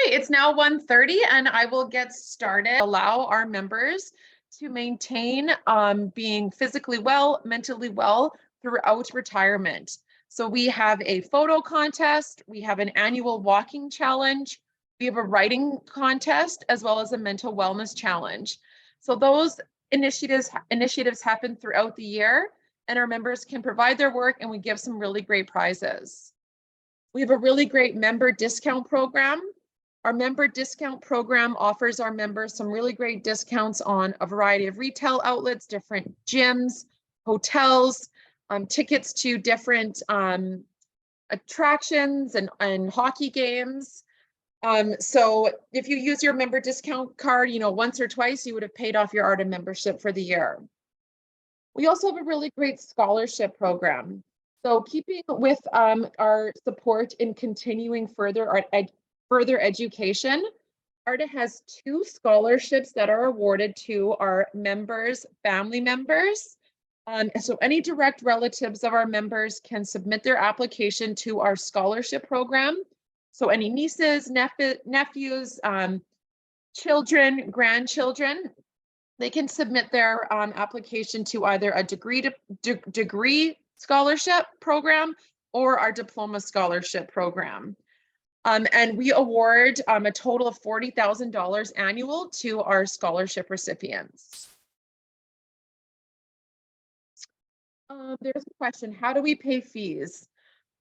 it's now 1:30 and I will get started. Allow our members to maintain being physically well, mentally well throughout retirement. So we have a photo contest, we have an annual walking challenge, we have a writing contest, as well as a mental wellness challenge. So those initiatives happen throughout the year, and our members can provide their work, and we give some really great prizes. We have a really great member discount program. Our member discount program offers our members some really great discounts on a variety of retail outlets, different gyms, hotels, tickets to different attractions and hockey games. So if you use your member discount card, once or twice, you would have paid off your ARTA membership for the year. We also have a really great scholarship program. So keeping with our support in continuing further education, ARTA has 2 scholarships that are awarded to our members' family members. So any direct relatives of our members can submit their application to our scholarship program. So any nieces, nephews, children, grandchildren, they can submit their application to either a degree scholarship program or our diploma scholarship program. And we award a total of $40,000 annual to our scholarship recipients. There's a question, how do we pay fees?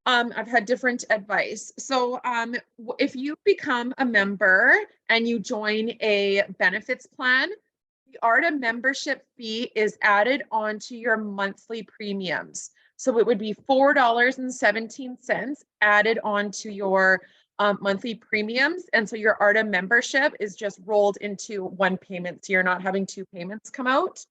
I've had different advice. So if you become a member and you join a benefits plan, the ARTA membership fee is added onto your monthly premiums. So it would be $4.17 added onto your monthly premiums. And so your ARTA membership is just rolled into one payment. So you're not having 2 payments come out.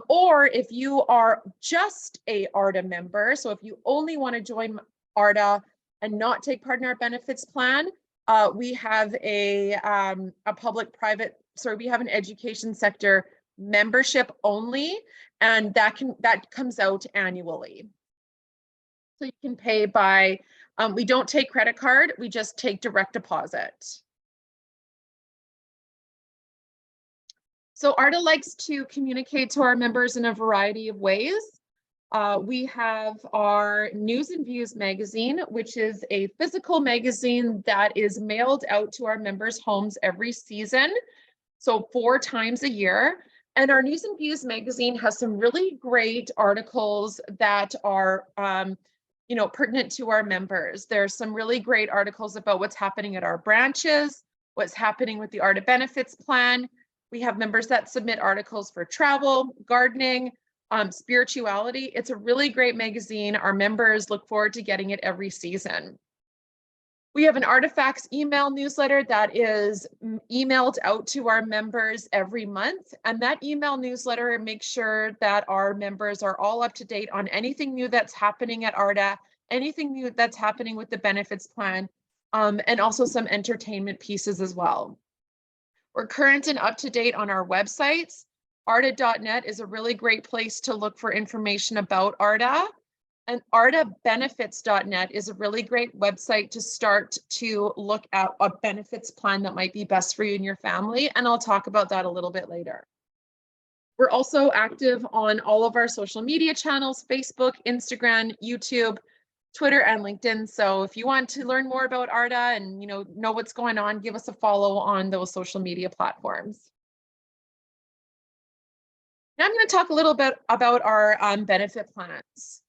Or if you are just a ARTA member, so if you only want to join ARTA and not take part in our benefits plan, we have we have an education sector membership only, and that comes out annually. So you can pay by, we don't take credit card, we just take direct deposit. So ARTA likes to communicate to our members in a variety of ways. We have our News and Views magazine, which is a physical magazine that is mailed out to our members' homes every season, so 4 times a year. And our News and Views magazine has some really great articles that are pertinent to our members. There's some really great articles about what's happening at our branches, what's happening with the ARTA Benefits Plan. We have members that submit articles for travel, gardening, spirituality. It's a really great magazine. Our members look forward to getting it every season. We have an Artifacts email newsletter that is emailed out to our members every month. And that email newsletter makes sure that our members are all up to date on anything new that's happening at ARTA, anything new that's happening with the benefits plan, and also some entertainment pieces as well. We're current and up to date on our websites. ARTA.net is a really great place to look for information about ARTA. And ARTABenefits.net is a really great website to start to look at a benefits plan that might be best for you and your family. And I'll talk about that a little bit later. We're also active on all of our social media channels, Facebook, Instagram, YouTube, Twitter, and LinkedIn. So if you want to learn more about ARTA and know what's going on, give us a follow on those social media platforms. Now I'm going to talk a little bit about our benefit plans.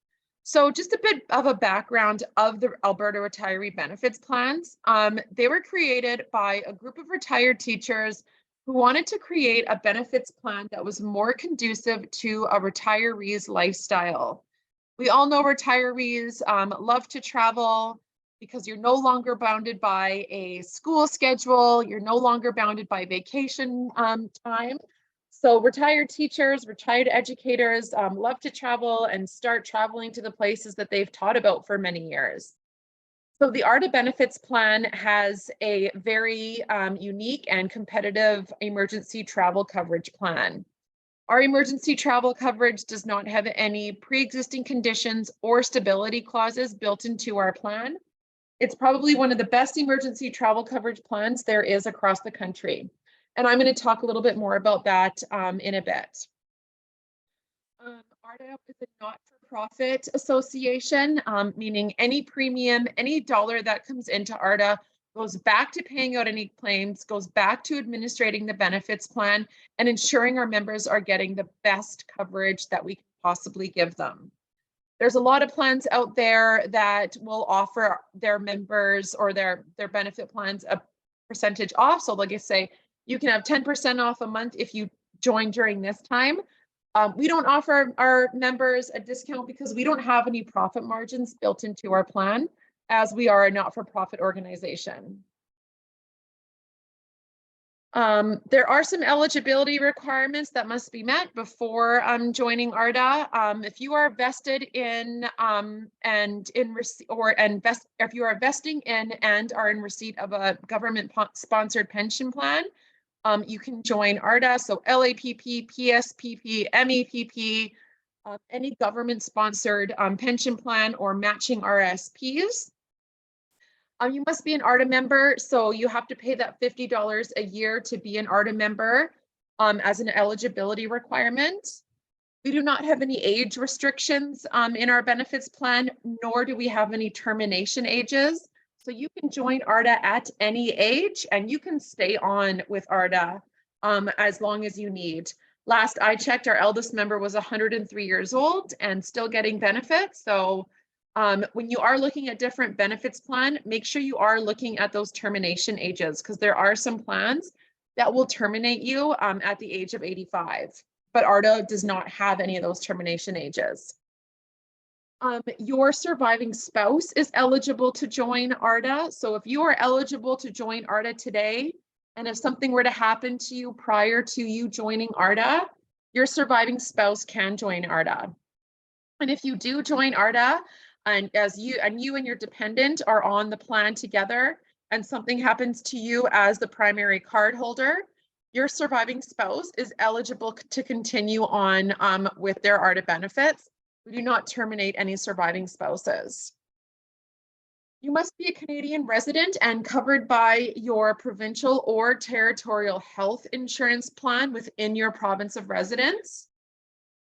So just a bit of a background of the Alberta Retiree Benefits Plans. They were created by a group of retired teachers who wanted to create a benefits plan that was more conducive to a retiree's lifestyle. We all know retirees love to travel because you're no longer bounded by a school schedule, you're no longer bounded by vacation time. So retired teachers, retired educators love to travel and start traveling to the places that they've taught about for many years. So the ARTA Benefits Plan has a very unique and competitive emergency travel coverage plan. Our emergency travel coverage does not have any pre-existing conditions or stability clauses built into our plan. It's probably one of the best emergency travel coverage plans there is across the country. And I'm going to talk a little bit more about that in a bit. ARTA is a not-for-profit association, meaning any premium, any dollar that comes into ARTA goes back to paying out any claims, goes back to administrating the benefits plan, and ensuring our members are getting the best coverage that we can possibly give them. There's a lot of plans out there that will offer their members or their benefit plans a percentage off. So like I say, you can have 10% off a month if you join during this time. We don't offer our members a discount because we don't have any profit margins built into our plan, as we are a not-for-profit organization. There are some eligibility requirements that must be met before joining ARTA. If you are vested in if you are vesting in and are in receipt of a government-sponsored pension plan, you can join ARTA. So LAPP, PSPP, MEPP, any government-sponsored pension plan or matching RSPs. You must be an ARTA member, so you have to pay that $50 a year to be an ARTA member as an eligibility requirement. We do not have any age restrictions in our benefits plan, nor do we have any termination ages. So you can join ARTA at any age, and you can stay on with ARTA as long as you need. Last I checked, our eldest member was 103 years old and still getting benefits. So when you are looking at different benefits plan, make sure you are looking at those termination ages, because there are some plans that will terminate you at the age of 85, but ARTA does not have any of those termination ages. Your surviving spouse is eligible to join ARTA. So if you are eligible to join ARTA today, and if something were to happen to you prior to you joining ARTA, your surviving spouse can join ARTA. And if you do join ARTA, and you and your dependent are on the plan together, and something happens to you as the primary card holder, your surviving spouse is eligible to continue on with their ARTA benefits. We do not terminate any surviving spouses. You must be a Canadian resident and covered by your provincial or territorial health insurance plan within your province of residence.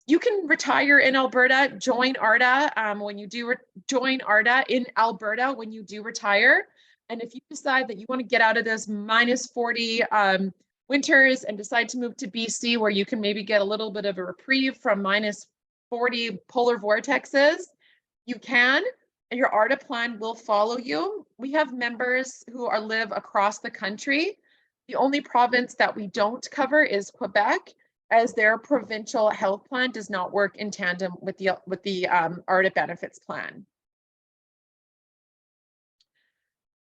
You can retire in Alberta, join ARTA when you do join ARTA in Alberta when you do retire. And if you decide that you want to get out of this -40 winters and decide to move to BC, where you can maybe get a little bit of a reprieve from -40 polar vortexes, you can, and your ARTA plan will follow you. We have members who live across the country. The only province that we don't cover is Quebec, as their provincial health plan does not work in tandem with the ARTA benefits plan.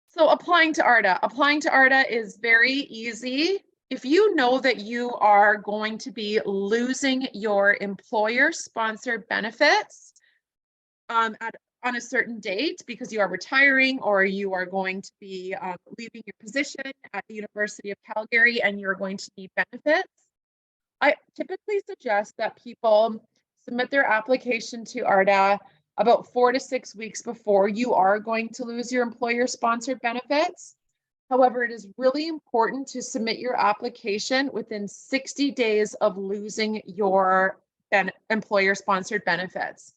So applying to ARTA is very easy. If you know that you are going to be losing your employer-sponsored benefits on a certain date because you are retiring, or you are going to be leaving your position at the University of Calgary and you're going to need benefits, I typically suggest that people submit their application to ARTA about 4 to 6 weeks before you are going to lose your employer-sponsored benefits. However, it is really important to submit your application within 60 days of losing your employer-sponsored benefits.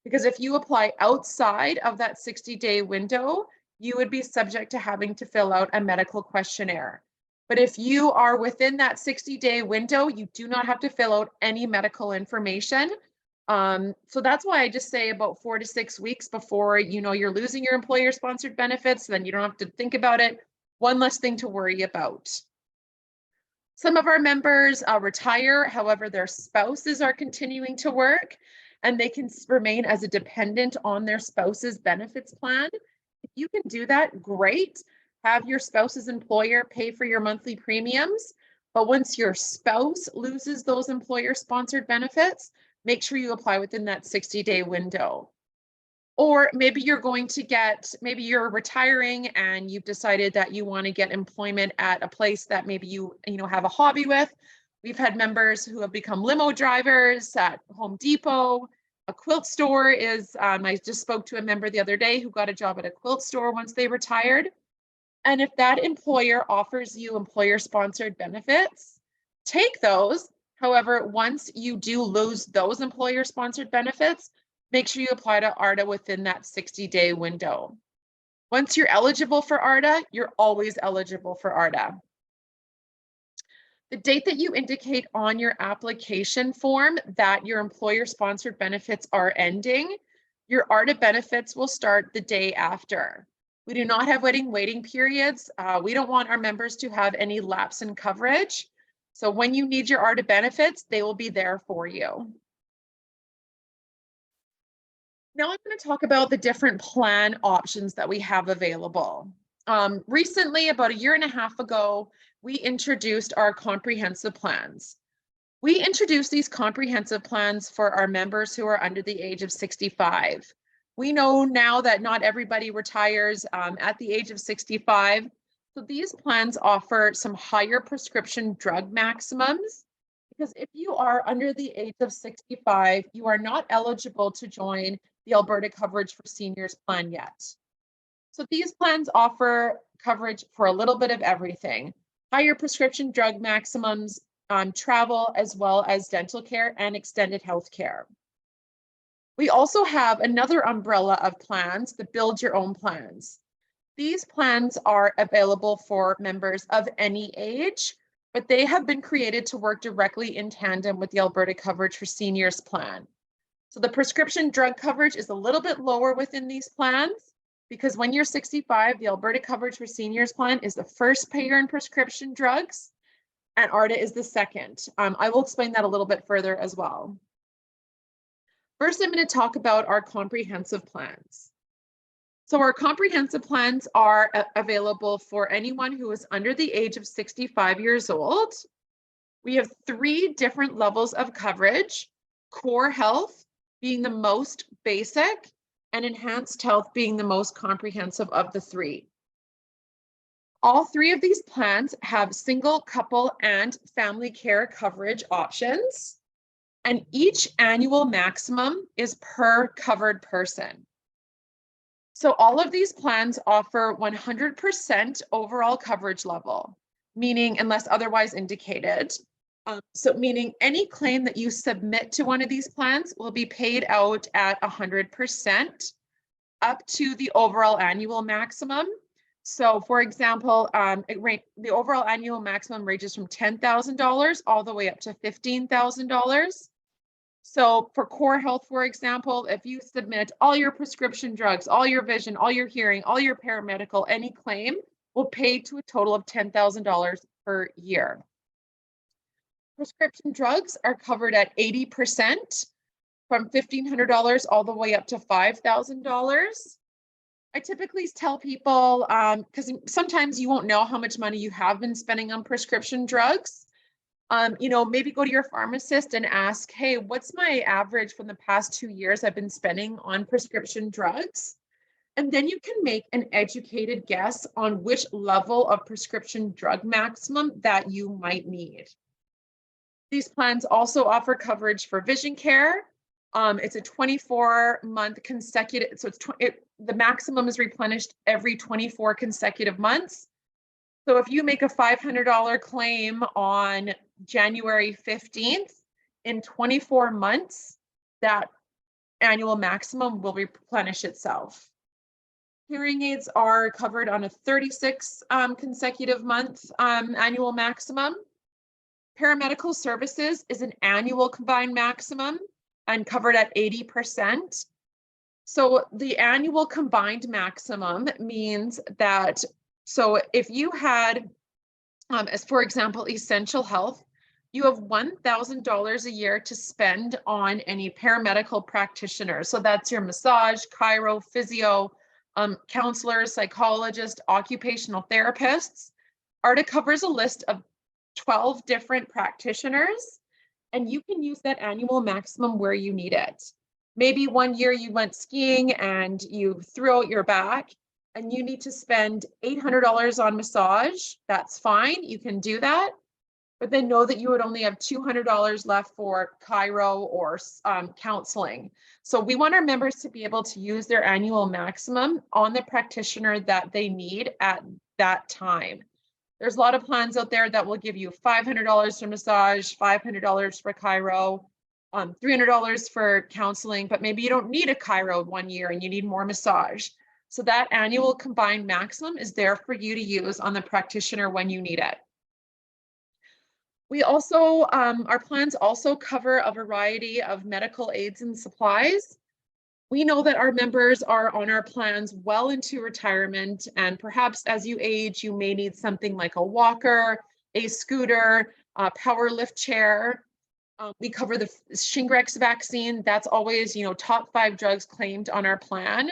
Because if you apply outside of that 60-day window, you would be subject to having to fill out a medical questionnaire. But if you are within that 60-day window, you do not have to fill out any medical information. So that's why I just say about 4 to 6 weeks before you're losing your employer-sponsored benefits, then you don't have to think about it. One less thing to worry about. Some of our members retire, however, their spouses are continuing to work, and they can remain as a dependent on their spouse's benefits plan. If you can do that, great. Have your spouse's employer pay for your monthly premiums. But once your spouse loses those employer-sponsored benefits, make sure you apply within that 60-day window. Or maybe you're retiring and you've decided that you want to get employment at a place that maybe you have a hobby with. We've had members who have become limo drivers at Home Depot, A quilt store is, I just spoke to a member the other day who got a job at a quilt store once they retired. And if that employer offers you employer-sponsored benefits, take those. However, once you do lose those employer-sponsored benefits, make sure you apply to ARTA within that 60-day window. Once you're eligible for ARTA, you're always eligible for ARTA. The date that you indicate on your application form that your employer-sponsored benefits are ending, your ARTA benefits will start the day after. We do not have waiting periods. We don't want our members to have any lapse in coverage. So when you need your ARTA benefits, they will be there for you. Now I'm going to talk about the different plan options that we have available. Recently, about a year and a half ago, we introduced our comprehensive plans. We introduced these comprehensive plans for our members who are under the age of 65. We know now that not everybody retires at the age of 65. So these plans offer some higher prescription drug maximums, because if you are under the age of 65, you are not eligible to join the Alberta Coverage for Seniors plan yet. So these plans offer coverage for a little bit of everything: higher prescription drug maximums, travel, as well as dental care and extended health care. We also have another umbrella of plans, the Build Your Own plans. These plans are available for members of any age, but they have been created to work directly in tandem with the Alberta Coverage for Seniors plan. So the prescription drug coverage is a little bit lower within these plans, because when you're 65, the Alberta Coverage for Seniors plan is the first payer in prescription drugs, and ARTA is the second. I will explain that a little bit further as well. First, I'm going to talk about our comprehensive plans. So our comprehensive plans are available for anyone who is under the age of 65 years old. We have 3 different levels of coverage: core health being the most basic, and enhanced health being the most comprehensive of the 3. All 3 of these plans have single, couple, and family care coverage options, and each annual maximum is per covered person. So all of these plans offer 100% overall coverage level, meaning unless otherwise indicated. So meaning any claim that you submit to one of these plans will be paid out at 100% up to the overall annual maximum. So for example, the overall annual maximum ranges from $10,000 all the way up to $15,000. So for core health, for example, if you submit all your prescription drugs, all your vision, all your hearing, all your paramedical, any claim will pay to a total of $10,000 per year. Prescription drugs are covered at 80%, from $1,500 all the way up to $5,000. I typically tell people, because sometimes you won't know how much money you have been spending on prescription drugs. Maybe go to your pharmacist and ask, hey, what's my average from the past 2 years I've been spending on prescription drugs? And then you can make an educated guess on which level of prescription drug maximum that you might need. These plans also offer coverage for vision care. It's a 24-month consecutive, so the maximum is replenished every 24 consecutive months. So if you make a $500 claim on January 15th, in 24 months, that annual maximum will replenish itself. Hearing aids are covered on a 36 consecutive month annual maximum. Paramedical services is an annual combined maximum and covered at 80%. So the annual combined maximum means that, so if you had, as for example, essential health, you have $1,000 a year to spend on any paramedical practitioner. So that's your massage, chiro, physio, counselors, psychologists, occupational therapists. ARTA covers a list of 12 different practitioners, and you can use that annual maximum where you need it. Maybe one year you went skiing and you threw out your back and you need to spend $800 on massage. That's fine, you can do that. but then know that you would only have $200 left for chiro or counseling. So we want our members to be able to use their annual maximum on the practitioner that they need at that time. There's a lot of plans out there that will give you $500 for massage, $500 for chiro, $300 for counseling, but maybe you don't need a chiro 1 year and you need more massage. So that annual combined maximum is there for you to use on the practitioner when you need it. We also, our plans also cover a variety of medical aids and supplies. We know that our members are on our plans well into retirement, and perhaps as you age, you may need something like a walker, a scooter, a power lift chair. We cover the Shingrix vaccine. That's always, top 5 drugs claimed on our plan.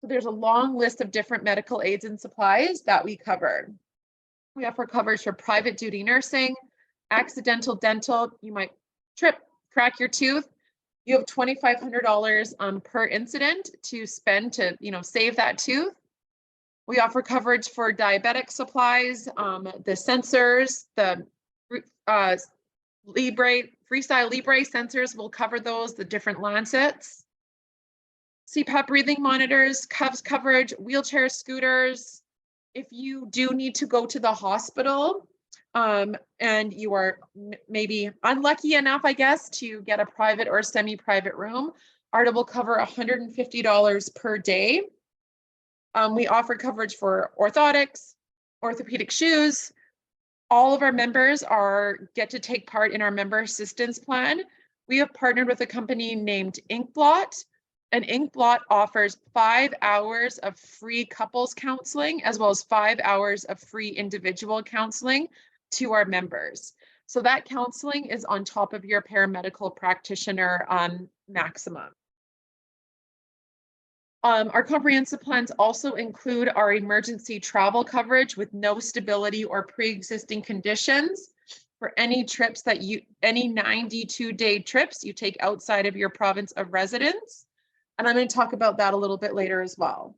So there's a long list of different medical aids and supplies that we cover. We offer coverage for private duty nursing, accidental dental. You might trip, crack your tooth. You have $2,500 per incident to spend to, save that tooth. We offer coverage for diabetic supplies, the sensors, the Freestyle Libre sensors will cover those, the different Lancets. CPAP breathing monitors, cuffs coverage, wheelchair scooters. If you do need to go to the hospital, and you are maybe unlucky enough, I guess, to get a private or semi-private room, ARTA will cover $150 per day. We offer coverage for orthotics, orthopedic shoes. All of our members get to take part in our member assistance plan. We have partnered with a company named Inkblot, and Inkblot offers 5 hours of free couples counseling, as well as 5 hours of free individual counseling to our members. So that counseling is on top of your paramedical practitioner maximum. Our comprehensive plans also include our emergency travel coverage with no stability or pre-existing conditions for any trips that any 92-day trips you take outside of your province of residence. And I'm going to talk about that a little bit later as well.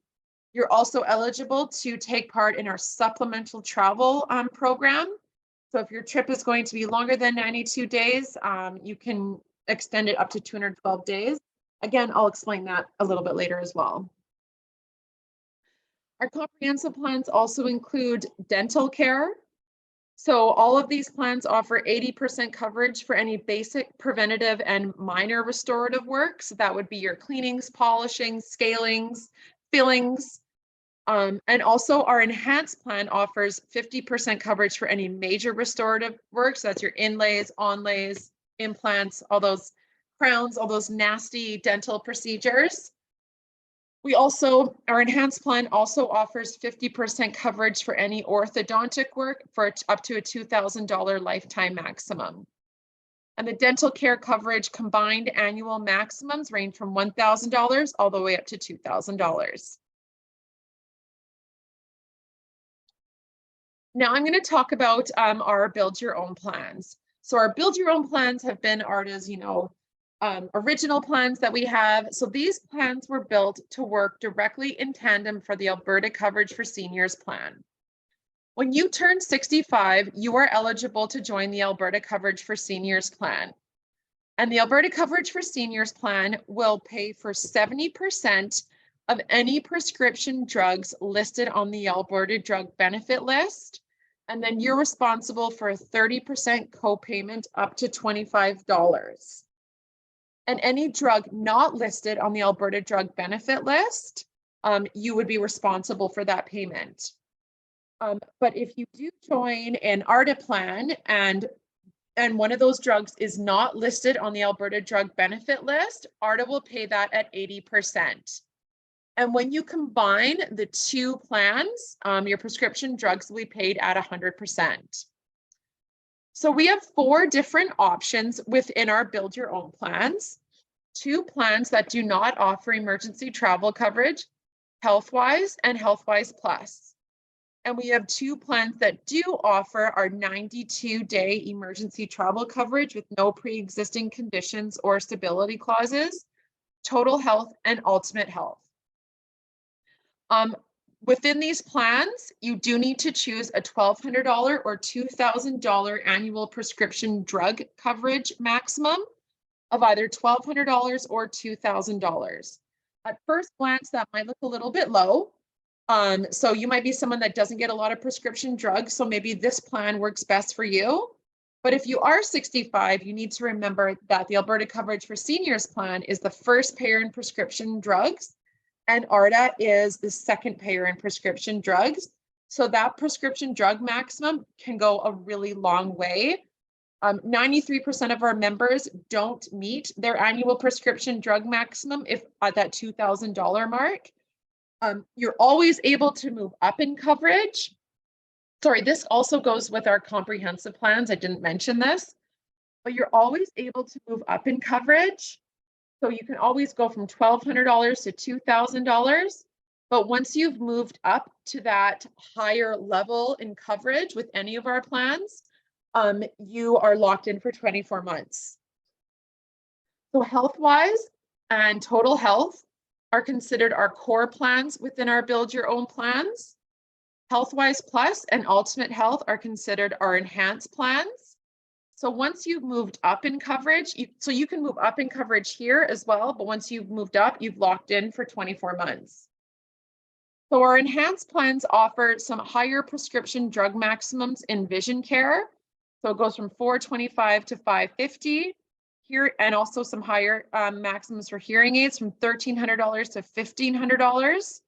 You're also eligible to take part in our supplemental travel program. So if your trip is going to be longer than 92 days, you can extend it up to 212 days. Again, I'll explain that a little bit later as well. Our comprehensive plans also include dental care. So all of these plans offer 80% coverage for any basic, preventative, and minor restorative work. So that would be your cleanings, polishing, scalings, fillings. And also our enhanced plan offers 50% coverage for any major restorative work. So that's your inlays, onlays, implants, all those crowns, all those nasty dental procedures. Our enhanced plan also offers 50% coverage for any orthodontic work for up to a $2,000 lifetime maximum. And the dental care coverage combined annual maximums range from $1,000 all the way up to $2,000. Now I'm going to talk about our build your own plans. So our build your own plans have been ARTA's, original plans that we have. So these plans were built to work directly in tandem for the Alberta Coverage for Seniors plan. When you turn 65, you are eligible to join the Alberta Coverage for Seniors plan. And the Alberta Coverage for Seniors plan will pay for 70% of any prescription drugs listed on the Alberta Drug Benefit list. And then you're responsible for a 30% copayment up to $25. And any drug not listed on the Alberta Drug Benefit list, you would be responsible for that payment. But if you do join an ARTA plan and one of those drugs is not listed on the Alberta Drug Benefit list, ARTA will pay that at 80%. And when you combine the two plans, your prescription drugs will be paid at 100%. So we have 4 different options within our build your own plans. 2 plans that do not offer emergency travel coverage, HealthWise and HealthWise Plus. And we have 2 plans that do offer our 92-day emergency travel coverage with no pre-existing conditions or stability clauses, Total Health and Ultimate Health. Within these plans, you do need to choose a $1,200 or $2,000 annual prescription drug coverage maximum of either $1,200 or $2,000. At first glance, that might look a little bit low. So you might be someone that doesn't get a lot of prescription drugs, so maybe this plan works best for you. But if you are 65, you need to remember that the Alberta Coverage for Seniors plan is the first payer in prescription drugs, and ARTA is the second payer in prescription drugs. So that prescription drug maximum can go a really long way. 93% of our members don't meet their annual prescription drug maximum if at that $2,000 mark. You're always able to move up in coverage. Sorry, this also goes with our comprehensive plans. I didn't mention this, but you're always able to move up in coverage. So you can always go from $1,200 to $2,000. But once you've moved up to that higher level in coverage with any of our plans, you are locked in for 24 months. So health-wise and total health are considered our core plans within our Build Your Own plans. Health-wise Plus and Ultimate Health are considered our enhanced plans. So once you've moved up in coverage, you can move up in coverage here as well, but once you've moved up, you've locked in for 24 months. So our enhanced plans offer some higher prescription drug maximums in vision care. So it goes from $425 to $550 here, and also some higher maximums for hearing aids from $1,300 to $1,500.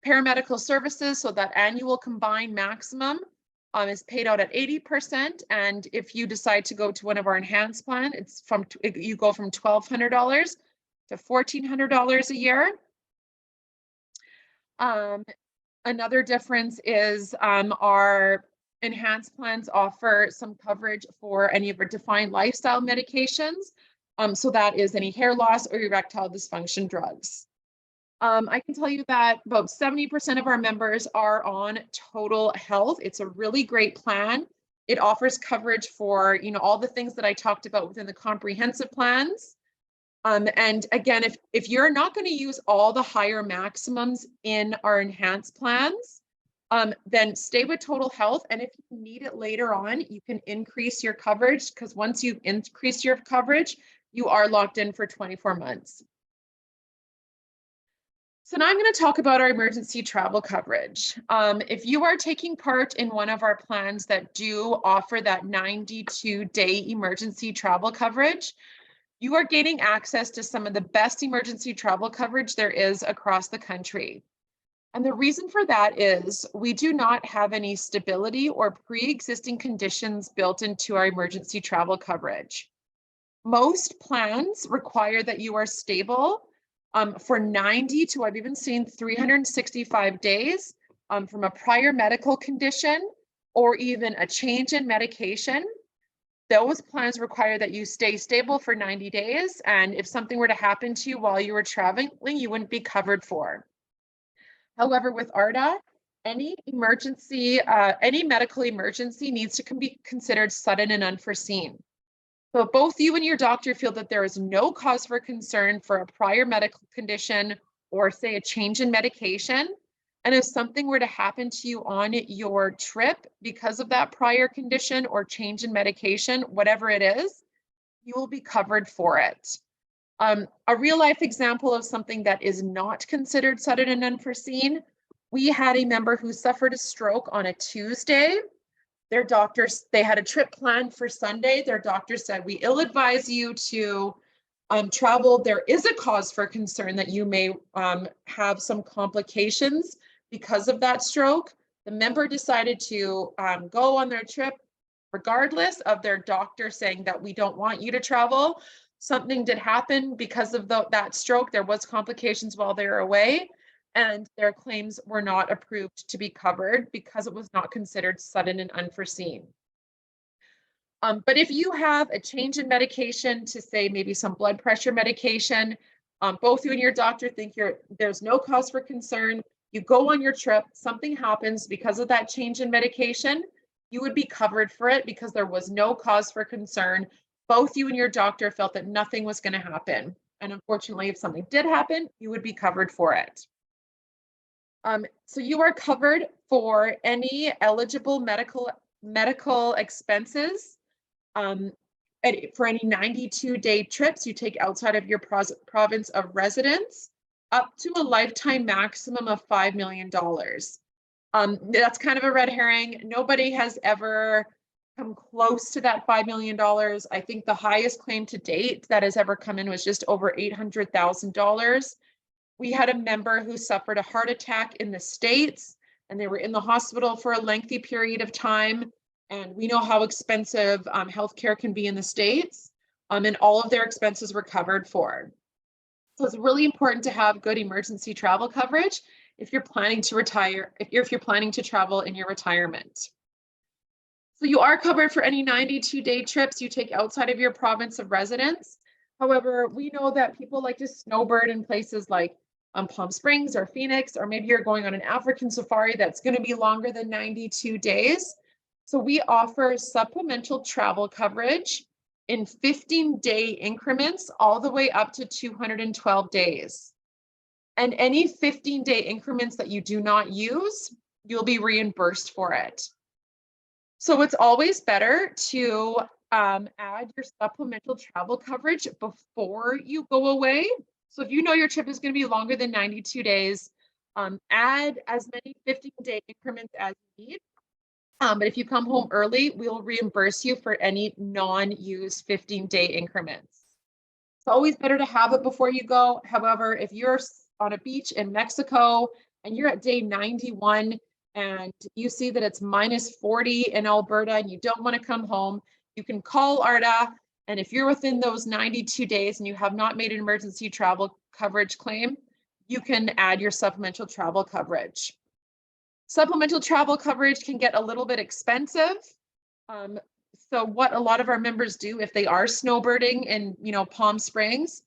Paramedical services, so that annual combined maximum is paid out at 80%. And if you decide to go to one of our enhanced plan, you go from $1,200 to $1,400 a year. Another difference is our enhanced plans offer some coverage for any of our defined lifestyle medications. So that is any hair loss or erectile dysfunction drugs. I can tell you that about 70% of our members are on Total Health. It's a really great plan. It offers coverage for, all the things that I talked about within the comprehensive plans. And again, if you're not going to use all the higher maximums in our enhanced plans, then stay with Total Health. And if you need it later on, you can increase your coverage, because once you've increased your coverage, you are locked in for 24 months. So now I'm going to talk about our emergency travel coverage. If you are taking part in one of our plans that do offer that 92-day emergency travel coverage, you are gaining access to some of the best emergency travel coverage there is across the country. And the reason for that is we do not have any stability or pre-existing conditions built into our emergency travel coverage. Most plans require that you are stable for 90 to, I've even seen 365 days from a prior medical condition or even a change in medication. Those plans require that you stay stable for 90 days. And if something were to happen to you while you were traveling, you wouldn't be covered for. However, with ARTA, any medical emergency needs to be considered sudden and unforeseen. So if both you and your doctor feel that there is no cause for concern for a prior medical condition or say a change in medication, and if something were to happen to you on your trip because of that prior condition or change in medication, whatever it is, you will be covered for it. A real life example of something that is not considered sudden and unforeseen, we had a member who suffered a stroke on a Tuesday. Their doctors, they had a trip planned for Sunday. Their doctor said, we ill-advise you to travel. There is a cause for concern that you may have some complications because of that stroke. The member decided to go on their trip regardless of their doctor saying that we don't want you to travel. Something did happen because of that stroke. There was complications while they were away, and their claims were not approved to be covered because it was not considered sudden and unforeseen. But if you have a change in medication to say maybe some blood pressure medication, both you and your doctor think there's no cause for concern, you go on your trip, something happens because of that change in medication, you would be covered for it because there was no cause for concern. Both you and your doctor felt that nothing was going to happen. And unfortunately, if something did happen, you would be covered for it. So you are covered for any eligible medical expenses for any 92-day trips you take outside of your province of residence, up to a lifetime maximum of $5 million. That's kind of a red herring. Nobody has ever come close to that $5 million. I think the highest claim to date that has ever come in was just over $800,000. We had a member who suffered a heart attack in the States, and they were in the hospital for a lengthy period of time. And we know how expensive healthcare can be in the States, and all of their expenses were covered for. So it's really important to have good emergency travel coverage if you're planning to retire, if you're planning to travel in your retirement. So you are covered for any 92-day trips you take outside of your province of residence. However, we know that people like to snowbird in places like Palm Springs or Phoenix, or maybe you're going on an African safari that's going to be longer than 92 days. So we offer supplemental travel coverage in 15-day increments all the way up to 212 days. And any 15-day increments that you do not use, you'll be reimbursed for it. So it's always better to add your supplemental travel coverage before you go away. So if you know your trip is going to be longer than 92 days, add as many 15-day increments as you need. But if you come home early, we'll reimburse you for any non-used 15-day increments. It's always better to have it before you go. However, if you're on a beach in Mexico and you're at day 91 and you see that it's minus 40 in Alberta and you don't want to come home, you can call ARTA. And if you're within those 92 days and you have not made an emergency travel coverage claim, you can add your supplemental travel coverage. Supplemental travel coverage can get a little bit expensive. So what a lot of our members do if they are snowbirding in, Palm Springs,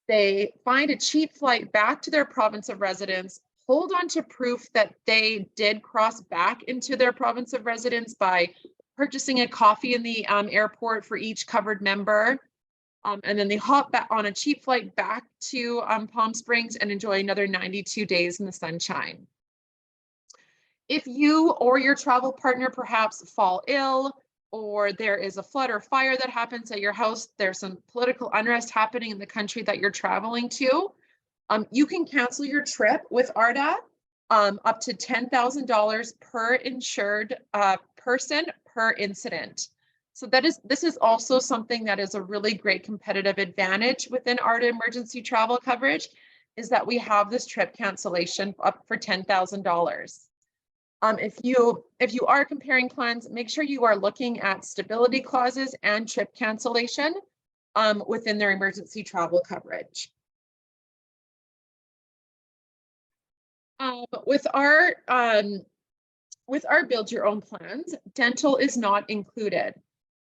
they find a cheap flight back to their province of residence, hold on to proof that they did cross back into their province of residence by purchasing a coffee in the airport for each covered member. And then they hop back on a cheap flight back to Palm Springs and enjoy another 92 days in the sunshine. If you or your travel partner perhaps fall ill, or there is a flood or fire that happens at your house, there's some political unrest happening in the country that you're traveling to, you can cancel your trip with ARTA up to $10,000 per insured person per incident. So this is also something that is a really great competitive advantage within ARTA emergency travel coverage, is that we have this trip cancellation up for $10,000. If you are comparing plans, make sure you are looking at stability clauses and trip cancellation within their emergency travel coverage. With our build your own plans, dental is not included.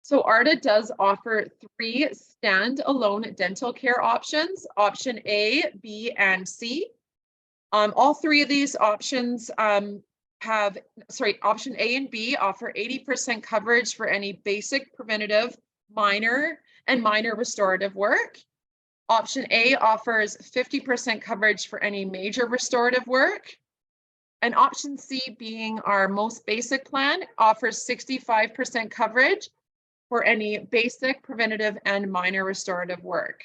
So ARTA does offer 3 standalone dental care options, option A, B, and C. All 3 of these options option A and B offer 80% coverage for any basic, preventative, minor, and minor restorative work. Option A offers 50% coverage for any major restorative work. And option C, being our most basic plan, offers 65% coverage for any basic, preventative, and minor restorative work.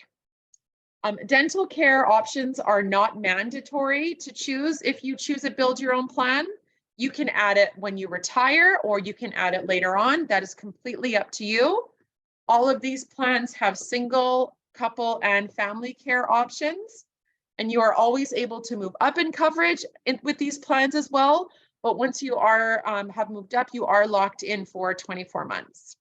Dental care options are not mandatory to choose if you choose a build your own plan. You can add it when you retire, or you can add it later on. That is completely up to you. All of these plans have single, couple, and family care options, and you are always able to move up in coverage with these plans as well. But once you are have moved up, you are locked in for 24 months.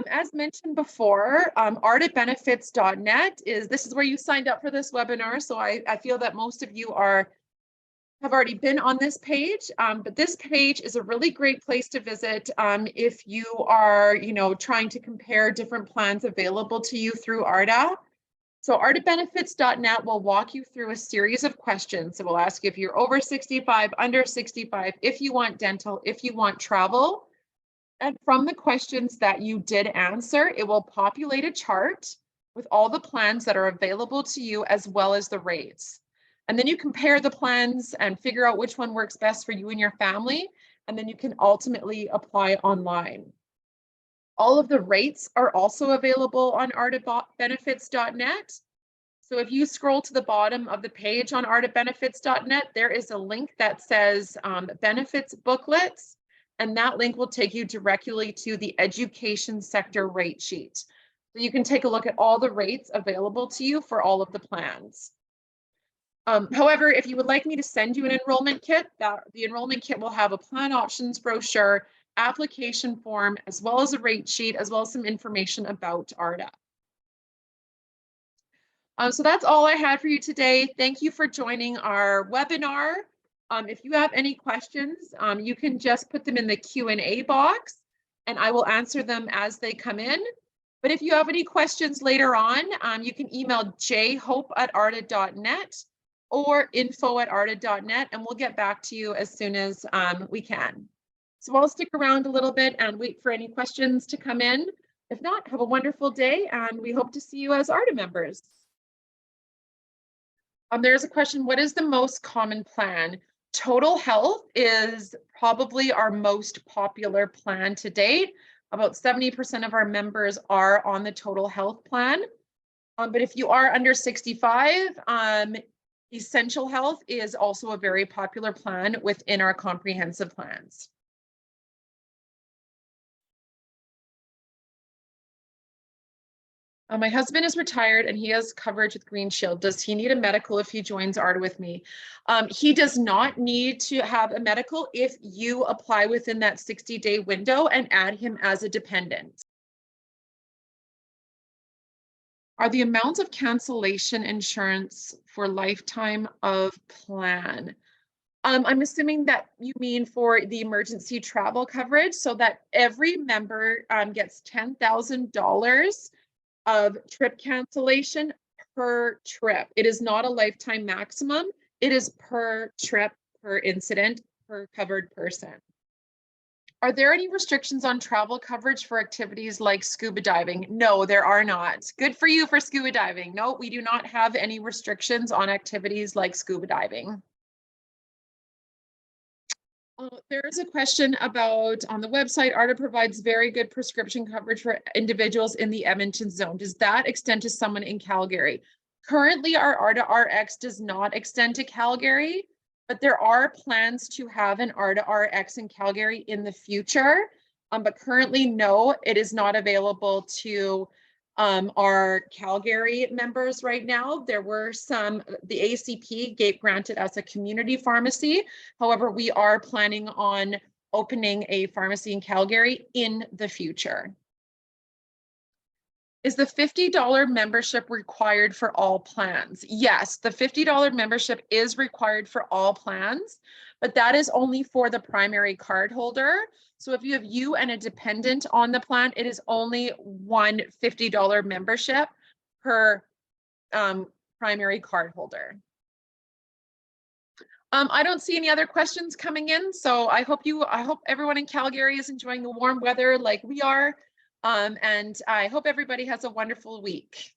As mentioned before, artabenefits.net this is where you signed up for this webinar. So I feel that most of you have already been on this page, but this page is a really great place to visit if you are, trying to compare different plans available to you through ARTA. So artabenefits.net will walk you through a series of questions. So we'll ask you if you're over 65, under 65, if you want dental, if you want travel. And from the questions that you did answer, it will populate a chart with all the plans that are available to you, as well as the rates. And then you compare the plans and figure out which one works best for you and your family. And then you can ultimately apply online. All of the rates are also available on artabenefits.net. So if you scroll to the bottom of the page on artabenefits.net, there is a link that says benefits booklets, and that link will take you directly to the education sector rate sheet. So you can take a look at all the rates available to you for all of the plans. However, if you would like me to send you an enrollment kit, the enrollment kit will have a plan options brochure, application form, as well as a rate sheet, as well as some information about ARTA. So that's all I had for you today. Thank you for joining our webinar. If you have any questions, you can just put them in the Q&A box and I will answer them as they come in. But if you have any questions later on, you can email jhope@arta.net or info@arta.net and we'll get back to you as soon as we can. So I'll stick around a little bit and wait for any questions to come in. If not, have a wonderful day and we hope to see you as ARTA members. There's a question, what is the most common plan? Total Health is probably our most popular plan to date. About 70% of our members are on the Total Health plan. But if you are under 65, Essential Health is also a very popular plan within our comprehensive plans. My husband is retired and he has coverage with Green Shield. Does he need a medical if he joins ARTA with me? He does not need to have a medical if you apply within that 60-day window and add him as a dependent. Are the amounts of cancellation insurance for lifetime of plan? I'm assuming that you mean for the emergency travel coverage, so that every member gets $10,000 of trip cancellation per trip. It is not a lifetime maximum. It is per trip, per incident, per covered person. Are there any restrictions on travel coverage for activities like scuba diving? No, there are not. Good for you for scuba diving. No, we do not have any restrictions on activities like scuba diving. There is a question about, on the website, ARTA provides very good prescription coverage for individuals in the Edmonton zone. Does that extend to someone in Calgary? Currently, our ARTA RX does not extend to Calgary, but there are plans to have an ARTA RX in Calgary in the future. But currently, no, it is not available to our Calgary members right now. There were some, the ACP granted us a community pharmacy. However, we are planning on opening a pharmacy in Calgary in the future. Is the $50 membership required for all plans? Yes, the $50 membership is required for all plans, but that is only for the primary card holder. So if you have you and a dependent on the plan, it is only one $50 membership per primary card holder. I don't see any other questions coming in, so I hope everyone in Calgary is enjoying the warm weather like we are. And I hope everybody has a wonderful week.